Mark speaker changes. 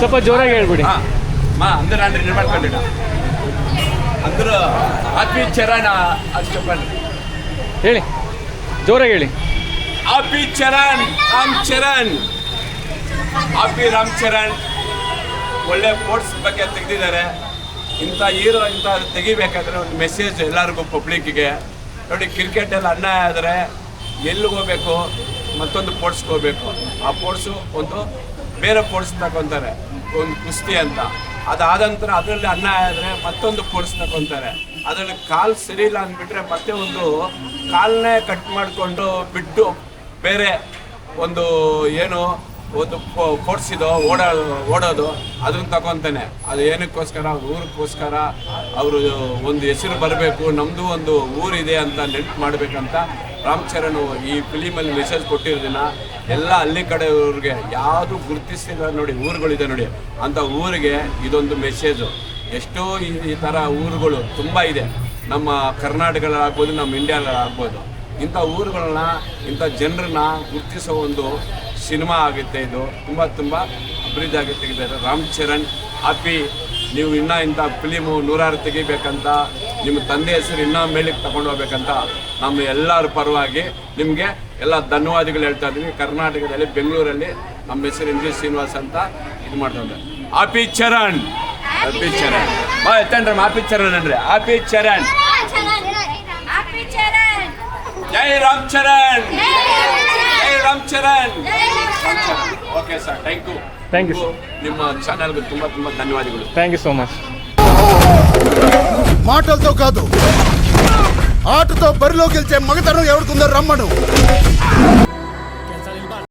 Speaker 1: ಸ್ವಲ್ಪ ಜೋರಾಗಿ ಹೇಳ್ಬಿಡಿ.
Speaker 2: ಅಂದ್ರೆ ನಾನು ರಿನ್ ಮಾಡ್ಕೊಂಡಿಲ್ಲ ಅಂದ್ರು ಆಪಿ ಚರಣ್ ಅಷ್ಟಪಲ್
Speaker 1: ಹೇಳಿ, ಜೋರಾಗಿ ಹೇಳಿ.
Speaker 2: ಆಪಿ ಚರಣ್ ರಾಮ್ ಚರಣ್, ಆಪಿ ರಾಮ್ ಚರಣ್ ಒಳ್ಳೆ ಸ್ಪೋರ್ಟ್ಸ್ ಬಗ್ಗೆ ತೆಗೆದಿದ್ದಾರೆ. ಇಂಥ ಹೀರೋ ಇಂಥ ತೆಗಿಬೇಕಾದ್ರೆ ಒಂದು ಮೆಸೇಜ್ ಎಲ್ಲರಿಗೂ ಪಬ್ಲಿಕ್ಕಿಗೆ. ನೋಡಿ, ಕ್ರಿಕೆಟಲ್ಲಿ ಅನ್ಯಾಯ ಆದರೆ ಎಲ್ಲಿಗೆ ಹೋಗ್ಬೇಕು, ಮತ್ತೊಂದು ಸ್ಪೋರ್ಟ್ಸ್ಗೆ ಹೋಗ್ಬೇಕು. ಆ ಸ್ಪೋರ್ಟ್ಸು ಒಂದು ಬೇರೆ ಸ್ಪೋರ್ಟ್ಸ್ ತಗೊತಾರೆ, ಒಂದು ಕುಸ್ತಿ ಅಂತ. ಅದಾದ ನಂತರ ಅದರಲ್ಲಿ ಅನ್ಯಾಯ ಆದರೆ ಮತ್ತೊಂದು ಸ್ಪೋರ್ಟ್ಸ್ ತಗೊತಾರೆ. ಅದರಲ್ಲಿ ಕಾಲು ಸರಿ ಇಲ್ಲ ಅಂದ್ಬಿಟ್ರೆ ಮತ್ತೆ ಒಂದು ಕಾಲನ್ನೇ ಕಟ್ ಮಾಡಿಕೊಂಡು ಬಿಟ್ಟು ಬೇರೆ ಒಂದು ಏನು ಒಂದು ಸ್ಪೋರ್ಟ್ಸ್ ಇದೋ ಓಡೋದು ಅದನ್ನು ತಗೊತಾನೆ. ಅದು ಏನಕ್ಕೋಸ್ಕರ, ಊರಿಗೋಸ್ಕರ ಅವರು ಒಂದು ಹೆಸರು ಬರಬೇಕು, ನಮ್ಮದು ಒಂದು ಊರಿದೆ ಅಂತ ನೆನಪು ಮಾಡಬೇಕಂತ ರಾಮ್ ಚರಣ್ ಈ ಫಿಲಿಮಲ್ಲಿ ಮೆಸೇಜ್ ಕೊಟ್ಟಿರೋದಿನ ಎಲ್ಲ ಹಳ್ಳಿ ಕಡೆಯವ್ರಿಗೆ ಯಾವುದು ಗುರುತಿಸಿಲ್ಲ ನೋಡಿ, ಊರುಗಳಿದೆ ನೋಡಿ, ಅಂಥ ಊರಿಗೆ ಇದೊಂದು ಮೆಸೇಜು. ಎಷ್ಟೋ ಈ ಥರ ಊರುಗಳು ತುಂಬ ಇದೆ, ನಮ್ಮ ಕರ್ನಾಟಕದಲ್ಲಾಗ್ಬೋದು, ನಮ್ಮ ಇಂಡಿಯಾದಲ್ಲಾಗ್ಬೋದು. ಇಂಥ ಊರುಗಳನ್ನ, ಇಂಥ ಜನರನ್ನ ಗುರುತಿಸೋ ಒಂದು ಸಿನಿಮಾ ಆಗುತ್ತೆ. ಇದು ತುಂಬ ಅಭಿವೃದ್ಧಿ ಆಗಿ ತೆಗೆದಿದ್ದಾರೆ ರಾಮ್ ಚರಣ್. ಹ್ಯಾಪಿ, ನೀವು ಇನ್ನೂ ಇಂಥ ಫಿಲಿಮು 100 ತೆಗಿಬೇಕಂತ, ನಿಮ್ಮ ತಂದೆ ಹೆಸರು ಇನ್ನೂ ಮೇಲಕ್ಕೆ ತಗೊಂಡು ಹೋಗ್ಬೇಕಂತ ನಮ್ಮ ಎಲ್ಲರ ಪರವಾಗಿ ನಿಮಗೆ ಎಲ್ಲ ಧನ್ಯವಾದಗಳು ಹೇಳ್ತಾ ಇದ್ದೀವಿ. ಕರ್ನಾಟಕದಲ್ಲಿ ಬೆಂಗಳೂರಲ್ಲಿ ನಮ್ಮ ಹೆಸರು NG ಶ್ರೀನಿವಾಸ್ ಅಂತ ಇದು ಮಾಡ್ತಾರೆ. ಹ್ಯಾಪಿ ಚರಣ್, ಹ್ಯಾಪಿ ಚರಣ್ ಎತ್ತಂಡ್ರಿ, ಹ್ಯಾಪಿ ಚರಣ್ ಅನ್ರಿ, ಹ್ಯಾಪಿ ಚರಣ್. ಜೈ ರಾಮ್ ಚರಣ್, ಜೈ Ram Charan. Okay sir, thank you. ನಿಮ್ಮ ఛానల్కి ತುಂಬ ధన్యవాదాలు.
Speaker 1: Thank you so much.
Speaker 3: మాటలతో కాదు, ఆటతో బరిలో గెలిచే మగతనం ఎవరికుందో రమ్మను.